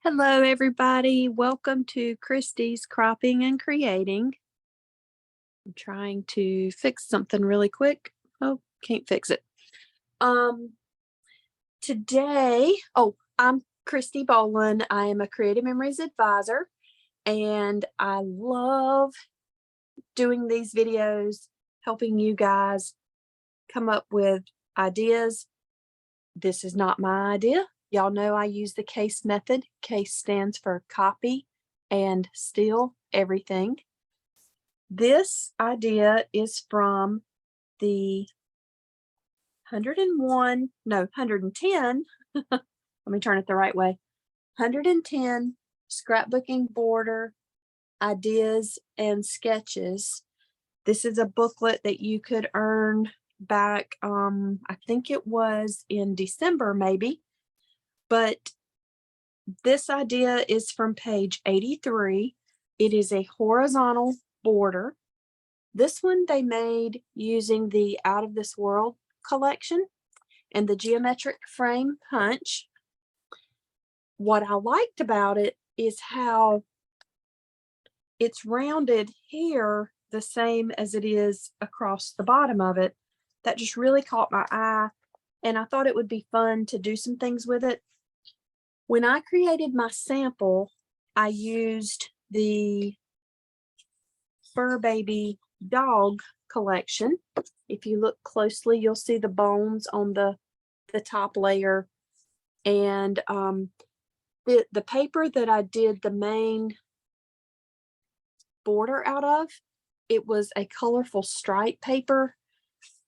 Hello, everybody. Welcome to Christy's Cropping and Creating. I'm trying to fix something really quick. Oh, can't fix it. Um, I'm Christy Boland. I am a Creative Memories advisor, and I love doing these videos, helping you guys come up with ideas. This is not my idea. Y'all know I use the CASE method. CASE stands for copy and steal everything. This idea is from the 110, let me turn it the right way, 110 Scrapbooking Border Ideas and Sketches. This is a booklet that you could earn back, I think it was in December maybe, but this idea is from page 83. It is a horizontal border. This one they made using the Out of This World collection and the geometric frame punch. What I liked about it is how it's rounded here the same as it is across the bottom of it. That just really caught my eye, and I thought it would be fun to do some things with it. When I created my sample, I used the Fur Baby dog collection. If you look closely, you'll see the bones on the top layer. And the paper that I did the main border out of, it was a colorful stripe paper,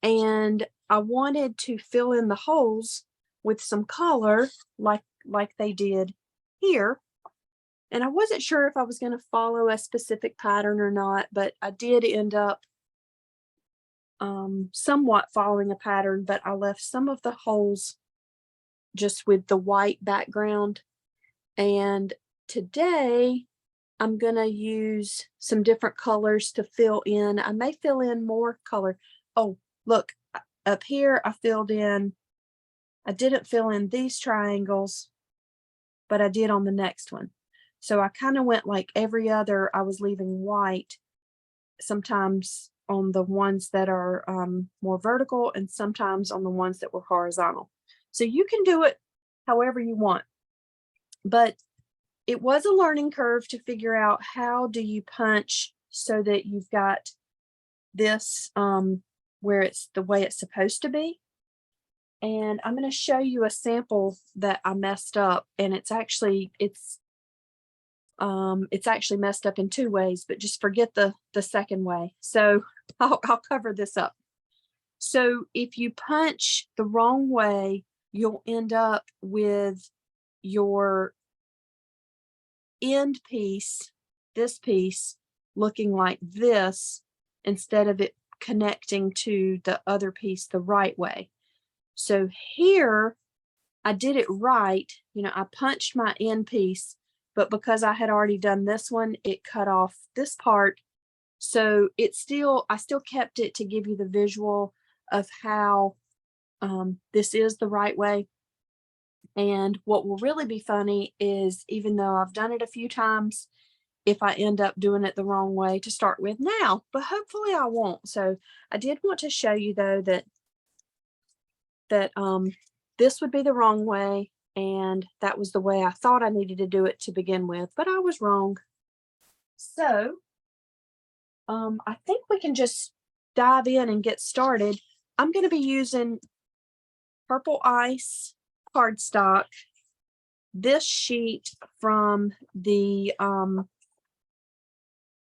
and I wanted to fill in the holes with some color like they did here. And I wasn't sure if I was going to follow a specific pattern or not, but I did end up somewhat following a pattern, but I left some of the holes just with the white background. And today I'm going to use some different colors to fill in. I may fill in more color. Oh, look, up here I didn't fill in these triangles, but I did on the next one. So I kind of went like every other. I was leaving white sometimes on the ones that are more vertical and sometimes on the ones that were horizontal. So you can do it however you want. But it was a learning curve to figure out how do you punch so that you've got this where it's the way it's supposed to be. And I'm going to show you a sample that I messed up, and it's actually messed up in two ways, but just forget the second way. So I'll cover this up. So if you punch the wrong way, you'll end up with your end piece, this piece, looking like this instead of it connecting to the other piece the right way. So here I did it right. I punched my end piece, but because I had already done this one, it cut off this part. So I still kept it to give you the visual of how this is the right way. And what will really be funny is, even though I've done it a few times, if I end up doing it the wrong way to start with now, but hopefully I won't. So I did want to show you though that this would be the wrong way, and that was the way I thought I needed to do it to begin with, but I was wrong. So I think we can just dive in and get started. I'm going to be using Purple Ice Cardstock, this sheet from the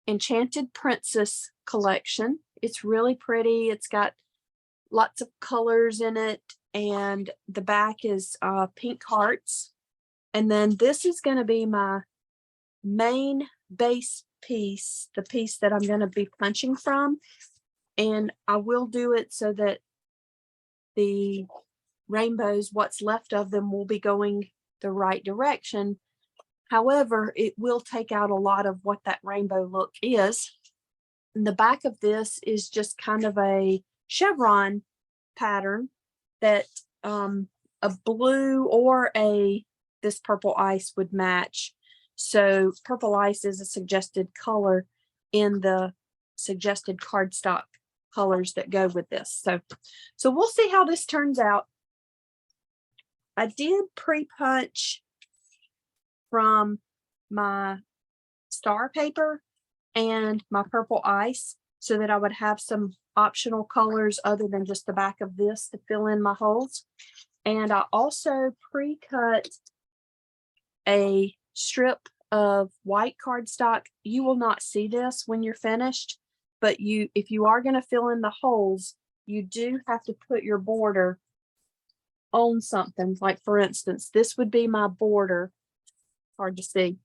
Enchanted Princess collection. It's really pretty. It's got lots of colors in it, and the back is pink hearts. And then this is going to be my main base piece, the piece that I'm going to be punching from. And I will do it so that the rainbows, what's left of them, will be going the right direction. However, it will take out a lot of what that rainbow look is. And the back of this is just kind of a chevron pattern that a blue or a this purple ice would match. So purple ice is a suggested color in the suggested cardstock colors that go with this. So we'll see how this turns out. I did pre-punch from my star paper and my purple ice so that I would have some optional colors other than just the back of this to fill in my holes. And I also pre-cut a strip of white cardstock. You will not see this when you're finished, but if you are going to fill in the holes, you do have to put your border on something. Like, for instance, this would be my border. Hard to see.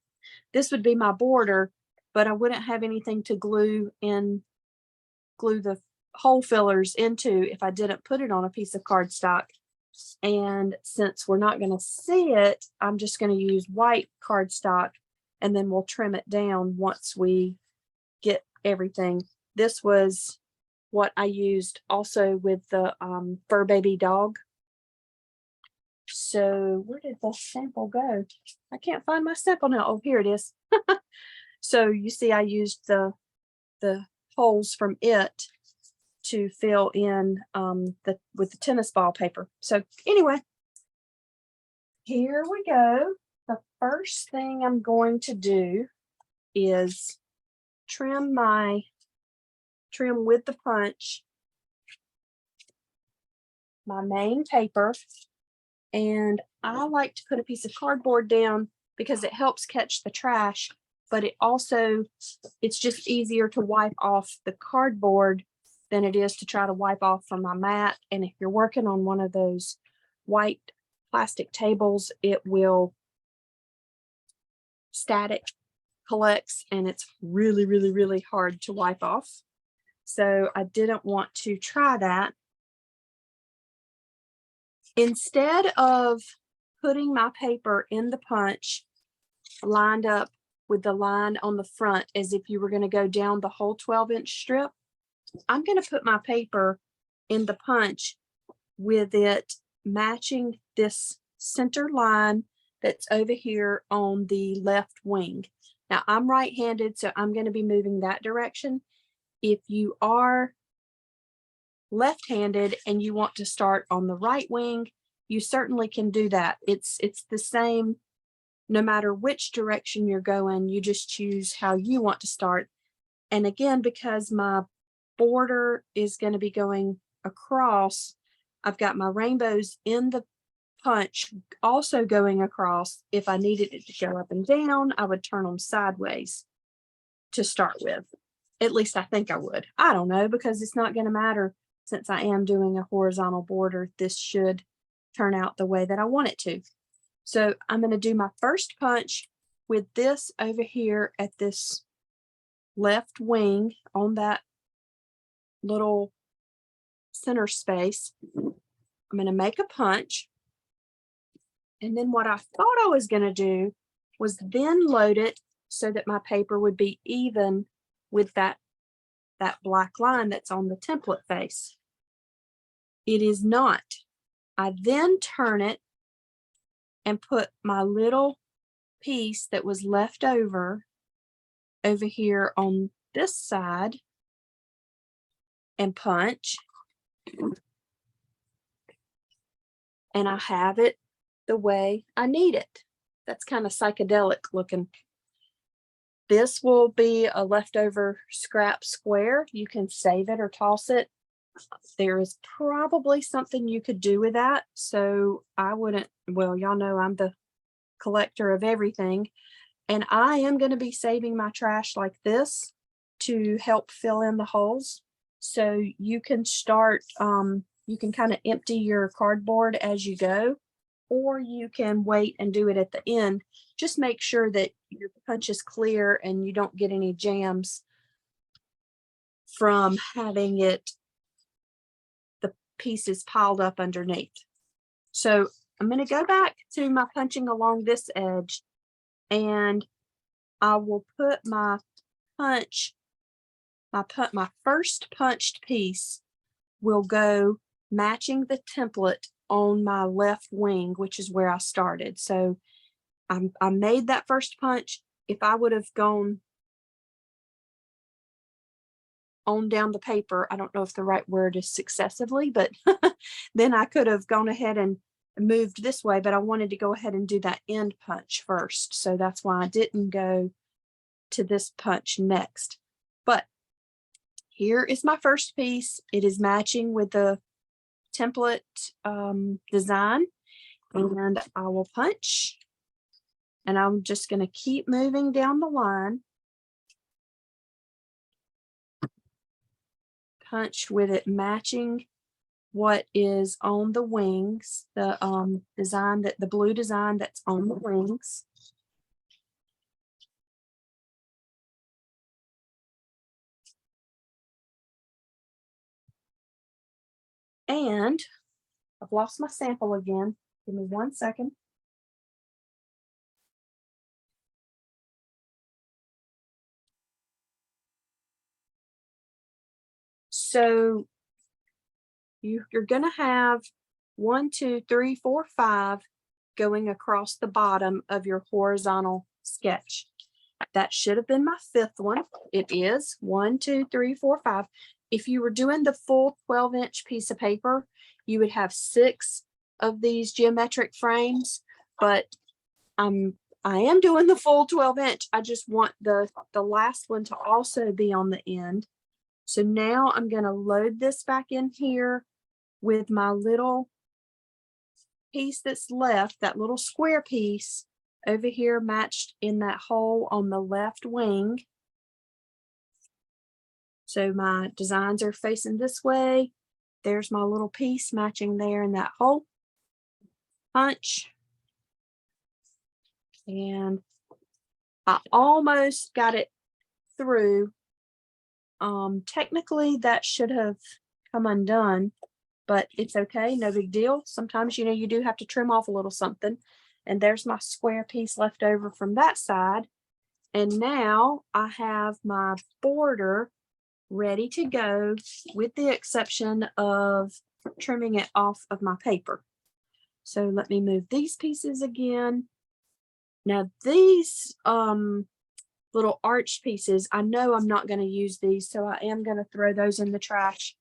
This would be my border, but I wouldn't have anything to glue the hole fillers into if I didn't put it on a piece of cardstock. And since we're not going to see it, I'm just going to use white cardstock, and then we'll trim it down once we get everything. This was what I used also with the fur baby dog. So where did the sample go? I can't find my sample now. Oh, here it is. So you see I used the holes from it to fill in with the tennis ball paper. So anyway, here we go. The first thing I'm going to do is trim with the punch my main paper. And I like to put a piece of cardboard down because it helps catch the trash, but it's just easier to wipe off the cardboard than it is to try to wipe off from my mat. And if you're working on one of those white plastic tables, it will static collects, and it's really, really, really hard to wipe off. So I didn't want to try that. Instead of putting my paper in the punch lined up with the line on the front as if you were going to go down the whole 12-inch strip, I'm going to put my paper in the punch with it matching this center line that's over here on the left wing. Now I'm right-handed, so I'm going to be moving that direction. If you are left-handed and you want to start on the right wing, you certainly can do that. It's the same no matter which direction you're going. You just choose how you want to start. And again, because my border is going to be going across, I've got my rainbows in the punch also going across. If I needed it to go up and down, I would turn them sideways to start with. At least I think I would. I don't know, because it's not going to matter. Since I am doing a horizontal border, this should turn out the way that I want it to. So I'm going to do my first punch with this over here at this left wing on that little center space. I'm going to make a punch. And then what I thought I was going to do was then load it so that my paper would be even with that black line that's on the template face. It is not. I then turn it and put my little piece that was left over here on this side and punch. And I have it the way I need it. That's kind of psychedelic looking. This will be a leftover scrap square. You can save it or toss it. There is probably something you could do with that. So I wouldn't, well, y'all know I'm the collector of everything. And I am going to be saving my trash like this to help fill in the holes. So you can start, you can kind of empty your cardboard as you go, or you can wait and do it at the end. Just make sure that your punch is clear and you don't get any jams from having the pieces piled up underneath. So I'm going to go back to my punching along this edge, and I will put my punch, my first punched piece will go matching the template on my left wing, which is where I started. So I made that first punch. If I would have gone on down the paper, I don't know if the right word is successively, but then I could have gone ahead and moved this way, but I wanted to go ahead and do that end punch first. So that's why I didn't go to this punch next. But here is my first piece. It is matching with the template design, and I will punch, and I'm just going to keep moving down the line. Punch with it matching what is on the wings, the design, that the blue design that's on the wings. And I've lost my sample again. Give me 1 second. So you're going to have 1, 2, 3, 4, 5 going across the bottom of your horizontal sketch. That should have been my 5th one. It is 1, 2, 3, 4, 5. If you were doing the full 12-inch piece of paper, you would have 6 of these geometric frames, but I am doing the full 12-inch. I just want the last one to also be on the end. So now I'm going to load this back in here with my little piece that's left, that little square piece over here matched in that hole on the left wing. So my designs are facing this way. There's my little piece matching there in that hole. Punch. And I almost got it through. Technically that should have come undone, but it's okay, no big deal. Sometimes, you do have to trim off a little something. And there's my square piece left over from that side. And now I have my border ready to go, with the exception of trimming it off of my paper. So let me move these pieces again. Now these little arched pieces, I know I'm not going to use these, so I am going to throw those in the trash.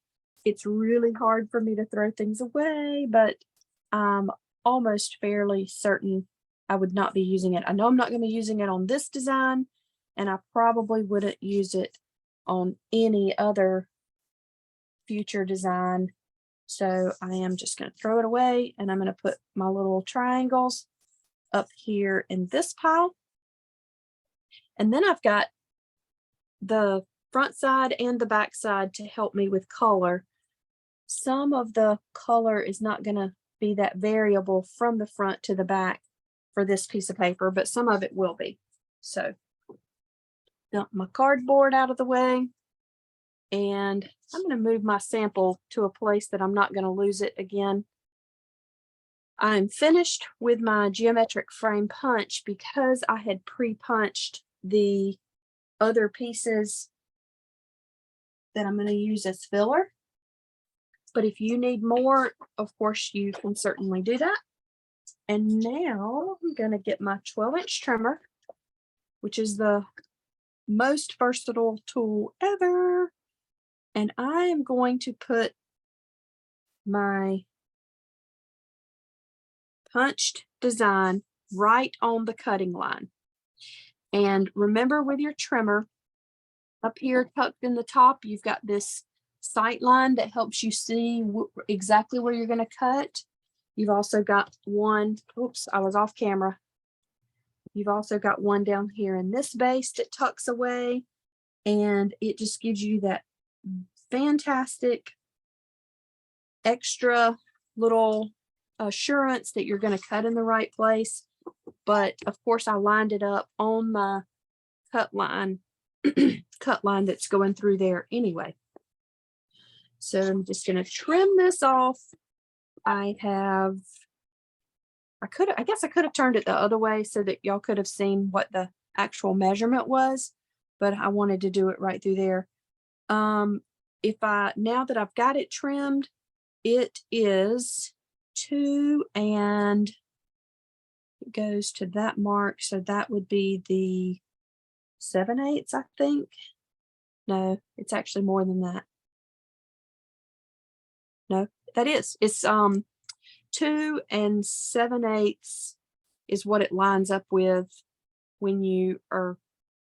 It's really hard for me to throw things away, but I'm almost fairly certain I would not be using it. I know I'm not going to be using it on this design, and I probably wouldn't use it on any other future design. So I am just going to throw it away, and I'm going to put my little triangles up here in this pile. And then I've got the front side and the back side to help me with color. Some of the color is not going to be that variable from the front to the back for this piece of paper, but some of it will be. So dump my cardboard out of the way, and I'm going to move my sample to a place that I'm not going to lose it again. I'm finished with my geometric frame punch because I had pre-punched the other pieces that I'm going to use as filler. But if you need more, of course, you can certainly do that. And now I'm going to get my 12-inch trimmer, which is the most versatile tool ever. And I am going to put my punched design right on the cutting line. And remember, with your trimmer, up here tucked in the top, you've got this sight line that helps you see exactly where you're going to cut. You've also got one, oops, I was off camera. You've also got one down here in this base that tucks away, and it just gives you that fantastic extra little assurance that you're going to cut in the right place. But of course, I lined it up on my cut line that's going through there anyway. So I'm just going to trim this off. I guess I could have turned it the other way so that y'all could have seen what the actual measurement was, but I wanted to do it right through there. Now that I've got it trimmed, it is 2 and It goes to that mark, so that would be the 7/8, I think. No, it's actually more than that. No, that is. It's 2 7/8 is what it lines up with when you are,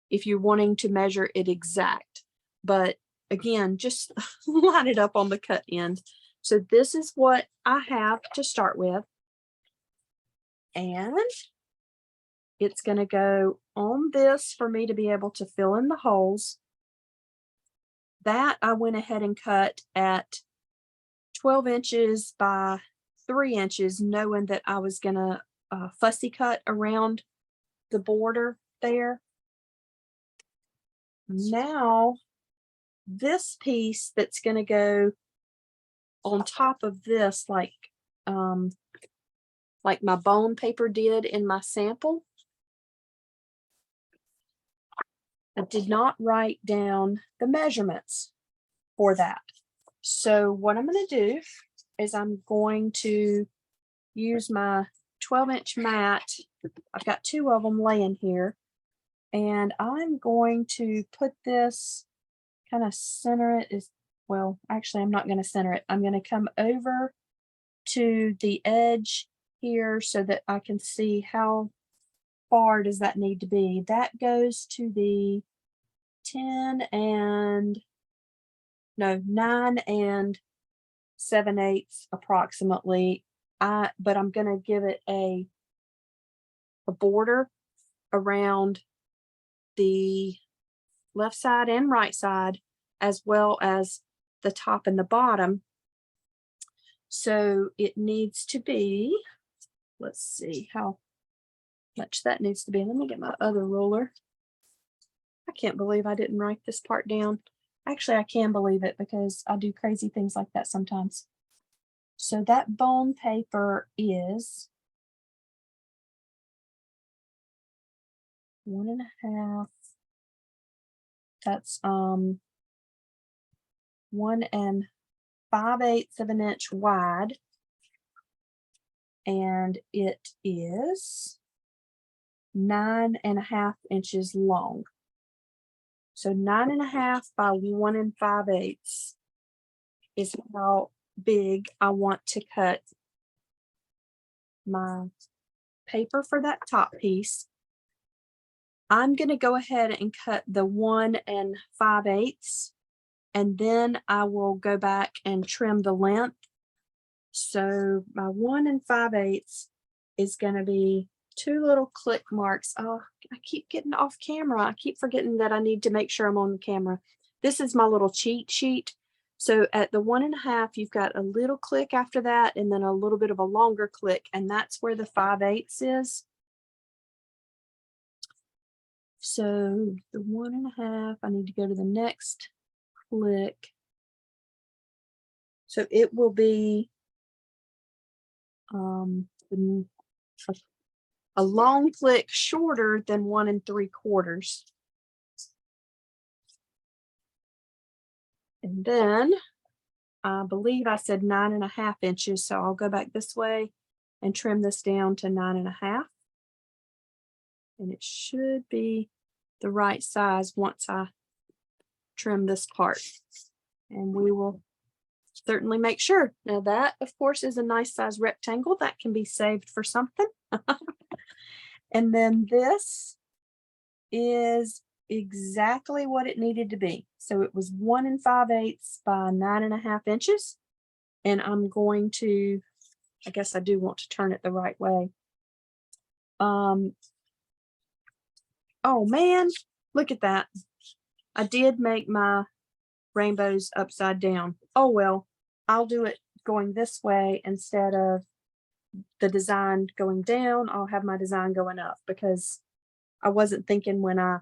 if you're wanting to measure it exact. But again, just line it up on the cut end. So this is what I have to start with. And it's going to go on this for me to be able to fill in the holes. That I went ahead and cut at 12 inches by 3 inches, knowing that I was going to fussy cut around the border there. Now, this piece that's going to go on top of this, like my bone paper did in my sample, I did not write down the measurements for that. So what I'm going to do is I'm going to use my 12-inch mat. I've got 2 of them laying here, and I'm going to put this, kind of center it. Well, actually, I'm not going to center it. I'm going to come over to the edge here so that I can see how far does that need to be. That goes to the 9 7/8 approximately. But I'm going to give it a border around the left side and right side, as well as the top and the bottom. So it needs to be, let's see how much that needs to be. Let me get my other ruler. I can't believe I didn't write this part down. Actually, I can believe it because I do crazy things like that sometimes. So that bone paper is 1.5. That's 1 5/8 of an inch wide, and it is 9.5 inches long. So 9.5 by 1 5/8 is how big I want to cut my paper for that top piece. I'm going to go ahead and cut the 1 5/8, and then I will go back and trim the length. So my 1 5/8 is going to be 2 little click marks. Oh, I keep getting off camera. I keep forgetting that I need to make sure I'm on the camera. This is my little cheat sheet. So at the 1.5, you've got a little click after that, and then a little bit of a longer click, and that's where the 5/8 is. So the 1.5, I need to go to the next click. So it will be a long click shorter than 1 3/4. And then I believe I said 9.5 inches. So I'll go back this way and trim this down to 9.5. And it should be the right size once I trim this part. And we will certainly make sure. Now that, of course, is a nice size rectangle that can be saved for something. And then this is exactly what it needed to be. So it was 1 5/8 by 9.5 inches. And I'm going to, I guess I do want to turn it the right way. Oh man, look at that. I did make my rainbows upside down. Oh well, I'll do it going this way instead of the design going down. I'll have my design going up because I wasn't thinking when I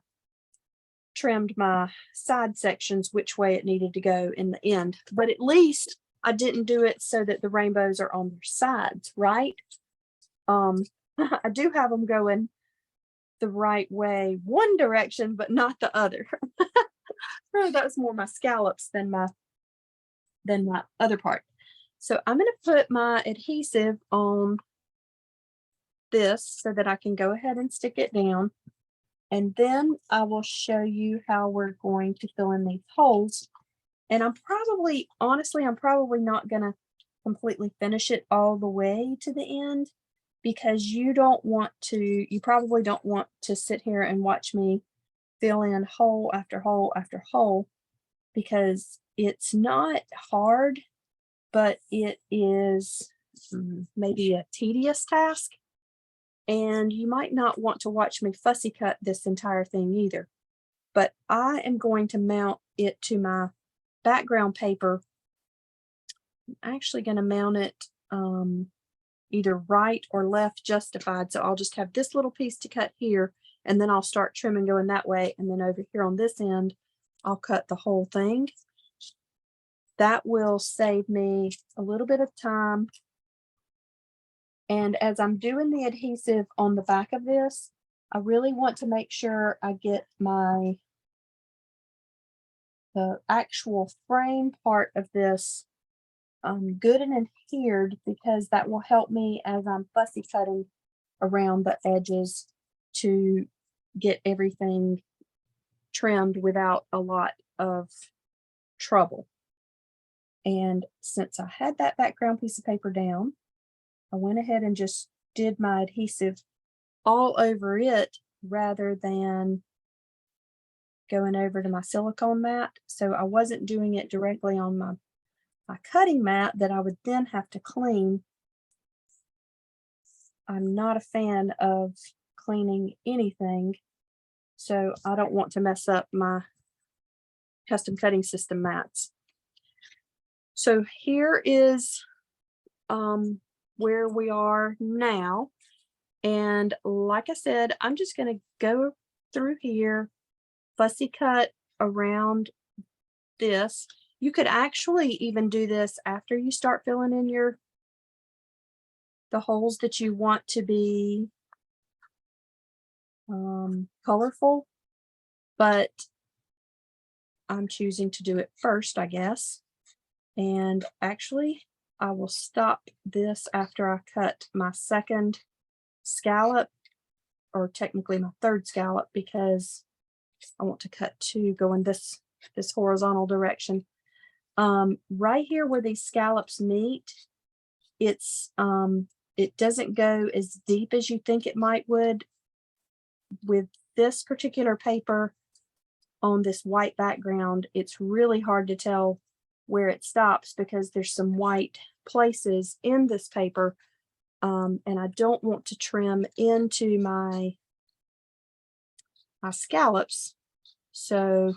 trimmed my side sections which way it needed to go in the end. But at least I didn't do it so that the rainbows are on their sides, right? I do have them going the right way one direction, but not the other. Really, that was more my scallops than my other part. So I'm going to put my adhesive on this so that I can go ahead and stick it down. And then I will show you how we're going to fill in these holes. And honestly, I'm probably not going to completely finish it all the way to the end because you probably don't want to sit here and watch me fill in hole after hole after hole, because it's not hard, but it is maybe a tedious task. And you might not want to watch me fussy cut this entire thing either. But I am going to mount it to my background paper. I'm actually going to mount it either right or left justified. So I'll just have this little piece to cut here, and then I'll start trimming going that way. And then over here on this end, I'll cut the whole thing. That will save me a little bit of time. And as I'm doing the adhesive on the back of this, I really want to make sure I get the actual frame part of this good and adhered, because that will help me as I'm fussy cutting around the edges to get everything trimmed without a lot of trouble. And since I had that background piece of paper down, I went ahead and just did my adhesive all over it rather than going over to my silicone mat. So I wasn't doing it directly on my cutting mat that I would then have to clean. I'm not a fan of cleaning anything, so I don't want to mess up my custom cutting system mats. So here is where we are now. And like I said, I'm just going to go through here, fussy cut around this. You could actually even do this after you start filling in the holes that you want to be colorful, but I'm choosing to do it first, I guess. And actually, I will stop this after I cut my second scallop, or technically my third scallop, because I want to cut two going this horizontal direction. Right here where these scallops meet, it doesn't go as deep as you think it would. With this particular paper on this white background, it's really hard to tell where it stops because there's some white places in this paper, and I don't want to trim into my scallops. So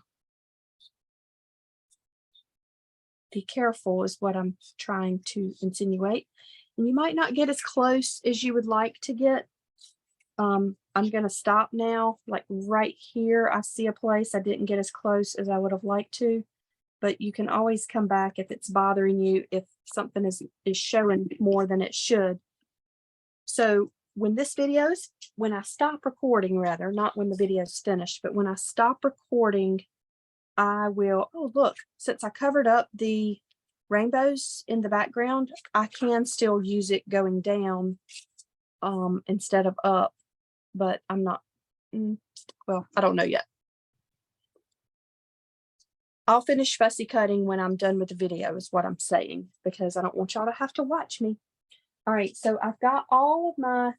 be careful is what I'm trying to insinuate. And you might not get as close as you would like to get. I'm going to stop now. Like right here, I see a place I didn't get as close as I would have liked to, but you can always come back if it's bothering you, if something is showing more than it should. So when I stop recording, rather, not when the video's finished, but when I stop recording, I will, oh look, since I covered up the rainbows in the background, I can still use it going down instead of up, but I'm not, well, I don't know yet. I'll finish fussy cutting when I'm done with the video is what I'm saying, because I don't want y'all to have to watch me. All right, so I've got all of my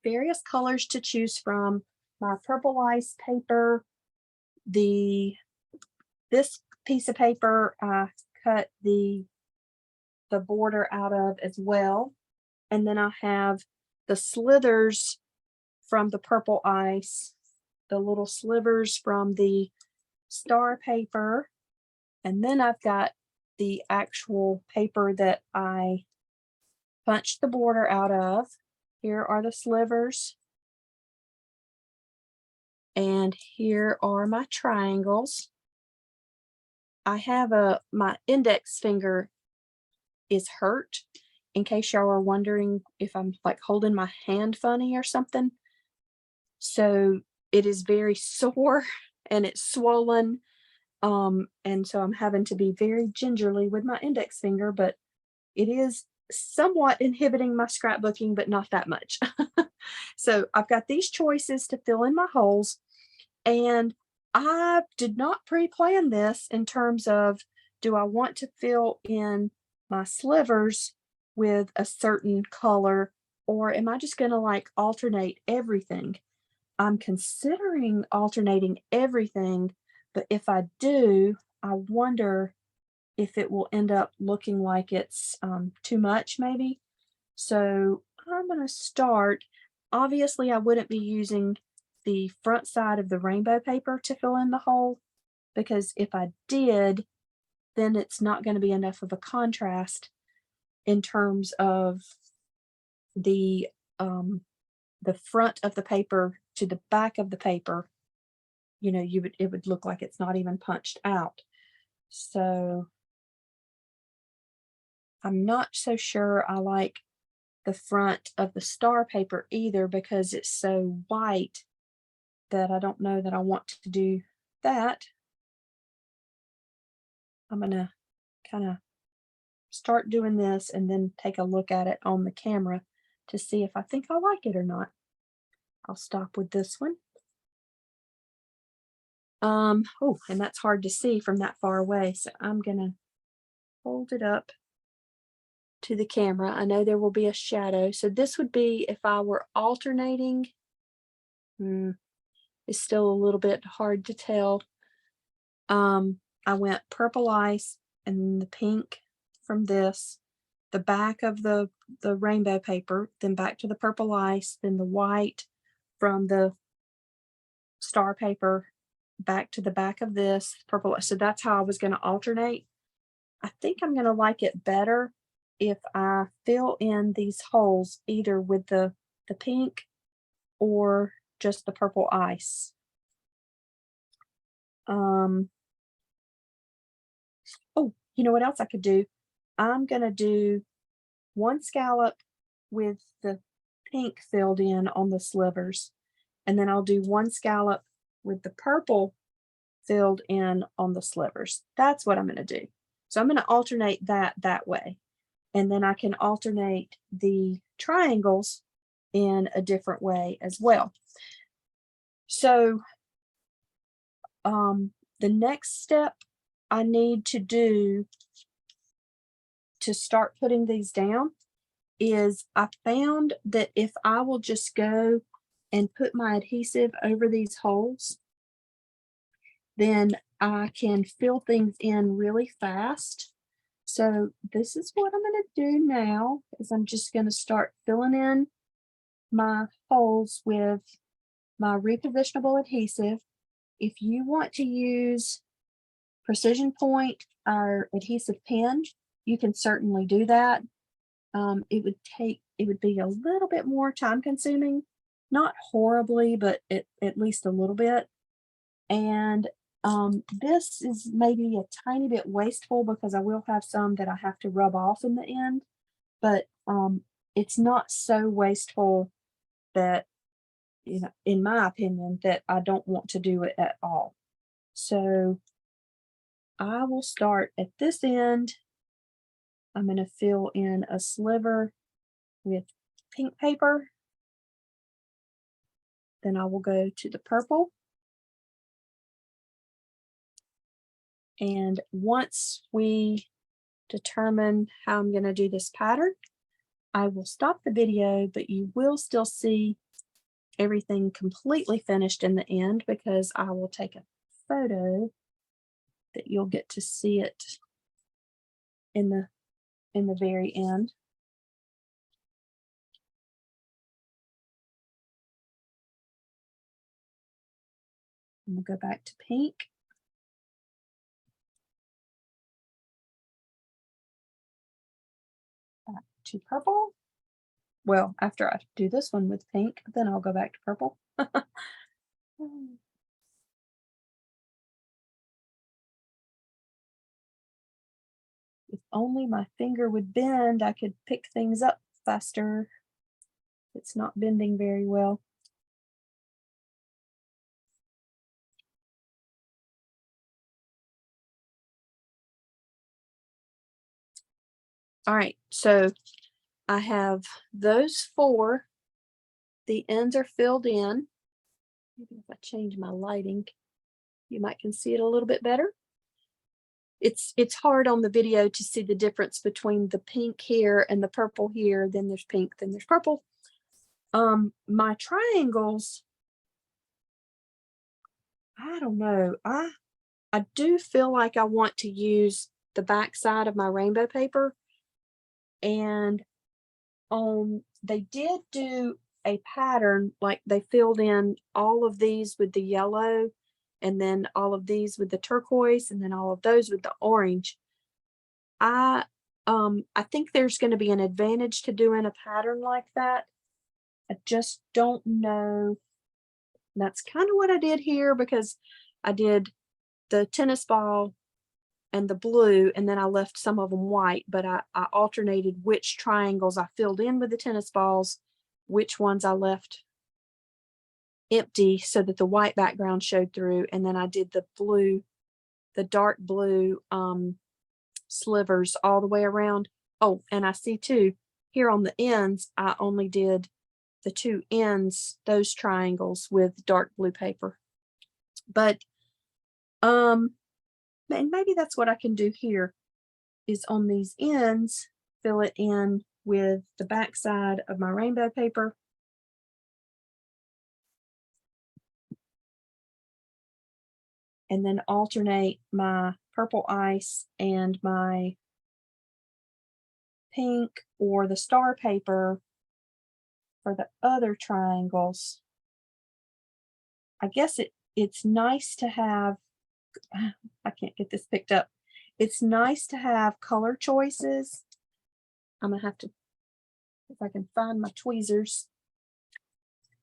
various colors to choose from. My purple ice paper, this piece of paper I cut the border out of as well. And then I have the slithers from the purple ice, the little slivers from the star paper, and then I've got the actual paper that I punched the border out of. Here are the slivers, and here are my triangles. I have my index finger is hurt, in case y'all are wondering if I'm like holding my hand funny or something. So it is very sore and it's swollen. And so I'm having to be very gingerly with my index finger, but it is somewhat inhibiting my scrapbooking, but not that much. So I've got these choices to fill in my holes, and I did not pre-plan this in terms of, do I want to fill in my slivers with a certain color, or am I just going to like alternate everything? I'm considering alternating everything, but if I do, I wonder if it will end up looking like it's too much maybe. So I'm going to start. Obviously, I wouldn't be using the front side of the rainbow paper to fill in the hole, because if I did, then it's not going to be enough of a contrast in terms of the um, the front of the paper to the back of the paper. You know, it would look like it's not even punched out. So I'm not so sure I like the front of the star paper either, because it's so white that I don't know that I want to do that. I'm gonna kind of start doing this and then take a look at it on the camera to see if I think I like it or not. I'll stop with this one. Oh, and that's hard to see from that far away, so I'm gonna hold it up to the camera. I know there will be a shadow, so this would be if I were alternating. It's still a little bit hard to tell. I went purple ice and the pink from this, the back of the rainbow paper, then back to the purple ice, then the white from the star paper, back to the back of this purple. So that's how I was going to alternate. I think I'm going to like it better if I fill in these holes either with the pink or just the purple ice. Oh, you know what else I could do? I'm going to do one scallop with the pink filled in on the slivers, and then I'll do one scallop with the purple filled in on the slivers. That's what I'm going to do. So I'm going to alternate that way, and then I can alternate the triangles in a different way as well. So the next step I need to do to start putting these down is, I found that if I will just go and put my adhesive over these holes, then I can fill things in really fast. So this is what I'm going to do now, is I'm just going to start filling in my holes with my repositionable adhesive. If you want to use Precision Point, our adhesive pen, you can certainly do that. It would be a little bit more time consuming, not horribly, but at least a little bit. And this is maybe a tiny bit wasteful because I will have some that I have to rub off in the end, but it's not so wasteful that, you know, in my opinion, that I don't want to do it at all. So I will start at this end. I'm going to fill in a sliver with pink paper. Then I will go to the purple. And once we determine how I'm going to do this pattern, I will stop the video, but you will still see everything completely finished in the end, because I will take a photo that you'll get to see it in the very end. And we'll go back to pink. Back to purple. Well, after I do this one with pink, then I'll go back to purple. If only my finger would bend, I could pick things up faster. It's not bending very well. All right, so I have those four. The ends are filled in. Maybe if I change my lighting, you might can see it a little bit better. It's hard on the video to see the difference between the pink here and the purple here. Then there's pink, then there's purple. My triangles, I don't know. I do feel like I want to use the back side of my rainbow paper, and they did do a pattern, like they filled in all of these with the yellow, and then all of these with the turquoise, and then all of those with the orange. I think there's going to be an advantage to doing a pattern like that. I just don't know. That's kind of what I did here, because I did the tennis ball and the blue, and then I left some of them white, but I alternated which triangles I filled in with the tennis balls, which ones I left empty so that the white background showed through, and then I did the blue, the dark blue slivers all the way around. Oh, and I see too, here on the ends, I only did the two ends, those triangles, with dark blue paper. But and maybe that's what I can do here, is on these ends, fill it in with the back side of my rainbow paper. And then alternate my purple ice and my pink or the star paper for the other triangles. I guess it's nice to have, I can't get this picked up. It's nice to have color choices. I'm gonna have to, if I can find my tweezers,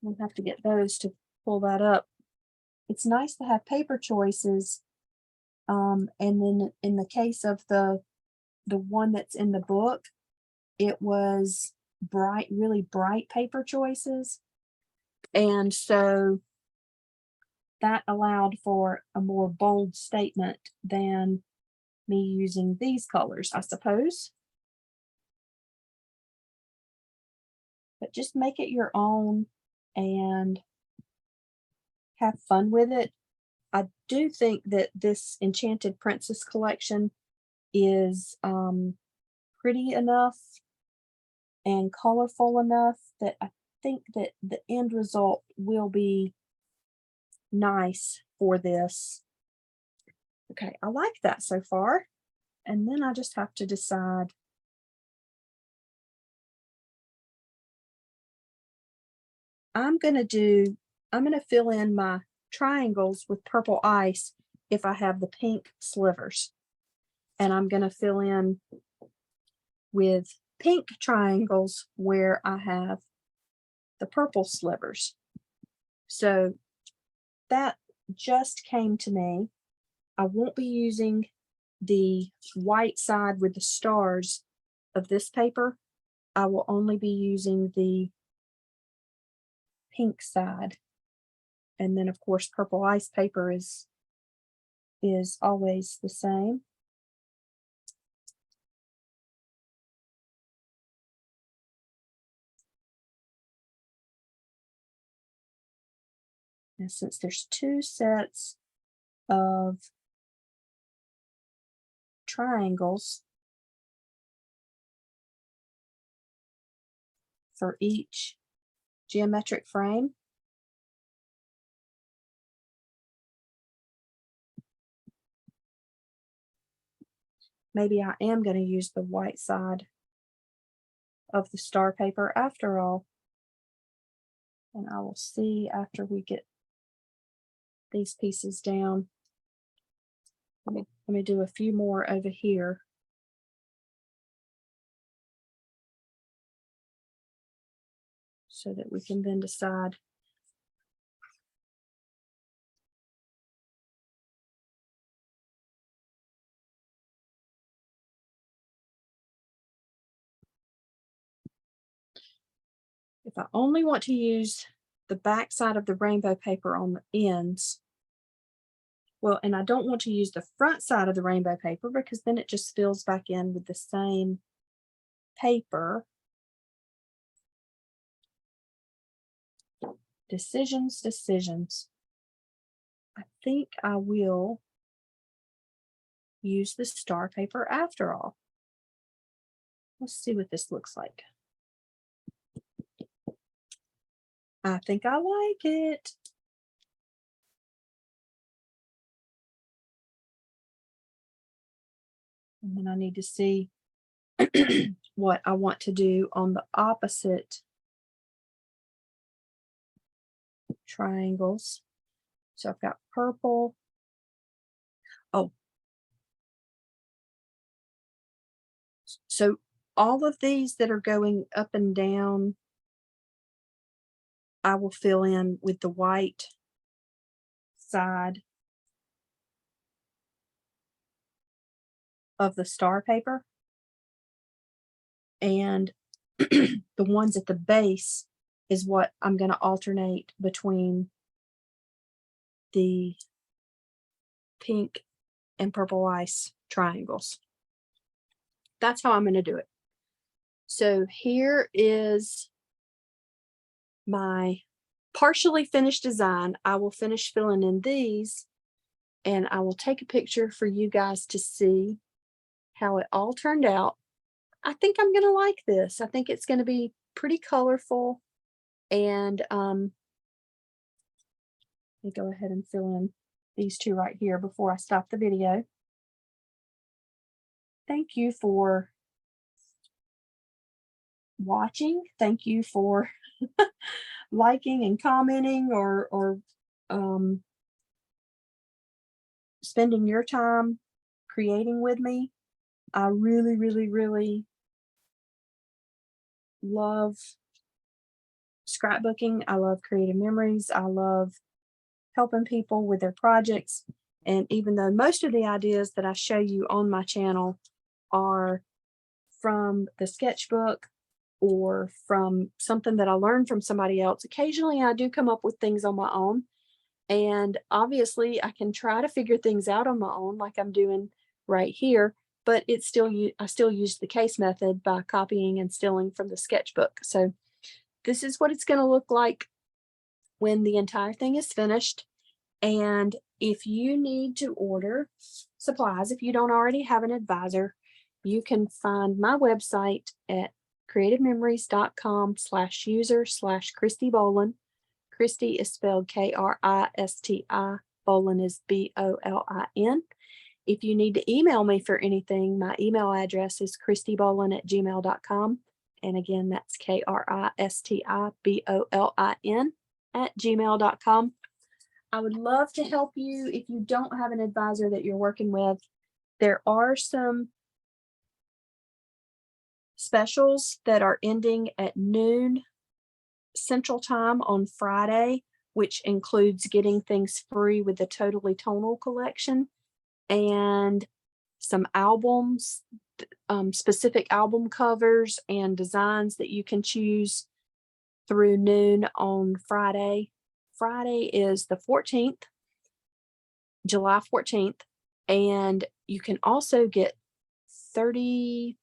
I'm gonna have to get those to pull that up. It's nice to have paper choices. And then in the case of the one that's in the book, it was bright, really bright paper choices. And so that allowed for a more bold statement than me using these colors, I suppose. But just make it your own and have fun with it. I do think that this Enchanted Princess collection is pretty enough and colorful enough that I think that the end result will be nice for this. Okay, I like that so far. And then I just have to decide. I'm gonna fill in my triangles with purple ice if I have the pink slivers. And I'm gonna fill in with pink triangles where I have the purple slivers. So that just came to me. I won't be using the white side with the stars of this paper. I will only be using the pink side. And then of course purple ice paper is always the same. And since there's two sets of triangles for each geometric frame, maybe I am going to use the white side of the star paper after all. And I will see after we get these pieces down. Let me do a few more over here. So that we can then decide. If I only want to use the back side of the rainbow paper on the ends, well, and I don't want to use the front side of the rainbow paper because then it just fills back in with the same paper. Decisions, decisions. I think I will use the star paper after all. Let's see what this looks like. I think I like it. And then I need to see what I want to do on the opposite triangles. So I've got purple. Oh, so all of these that are going up and down, I will fill in with the white side of the star paper. And the ones at the base is what I'm going to alternate between the pink and purple ice triangles. That's how I'm going to do it. So here is my partially finished design. I will finish filling in these, and I will take a picture for you guys to see how it all turned out. I think I'm going to like this. I think it's going to be pretty colorful. And let me go ahead and fill in these two right here before I stop the video. Thank you for watching. Thank you for liking and commenting or spending your time creating with me. I really, really, really love scrapbooking. I love creating memories. I love helping people with their projects. And even though most of the ideas that I show you on my channel are from the sketchbook or from something that I learned from somebody else, occasionally I do come up with things on my own. And obviously I can try to figure things out on my own, like I'm doing right here, but it's still, I still use the case method by copying and stealing from the sketchbook. So this is what it's going to look like when the entire thing is finished. And if you need to order supplies, if you don't already have an advisor, you can find my website at creativememories.com/user/Kristi Bolin. Kristi is spelled Kristi. Bolin is Bolin. If you need to email me for anything, my email address is kristibolin@gmail.com. And again, that's KristiBolin@gmail.com. I would love to help you if you don't have an advisor that you're working with. There are some specials that are ending at noon Central Time on Friday, which includes getting things free with the Totally Tonal collection and some albums, specific album covers and designs that you can choose through noon on Friday. Friday is the 14th, July 14th, and you can also get 30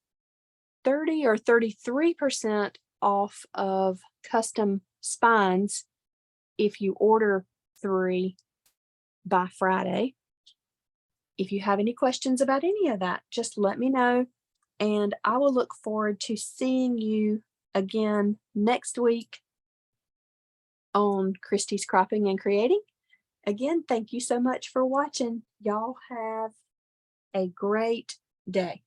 or 33% off of custom spines if you order 3 by Friday. If you have any questions about any of that, just let me know, and I will look forward to seeing you again next week on Kristi's Cropping and Creating. Again, thank you so much for watching. Y'all have a great day.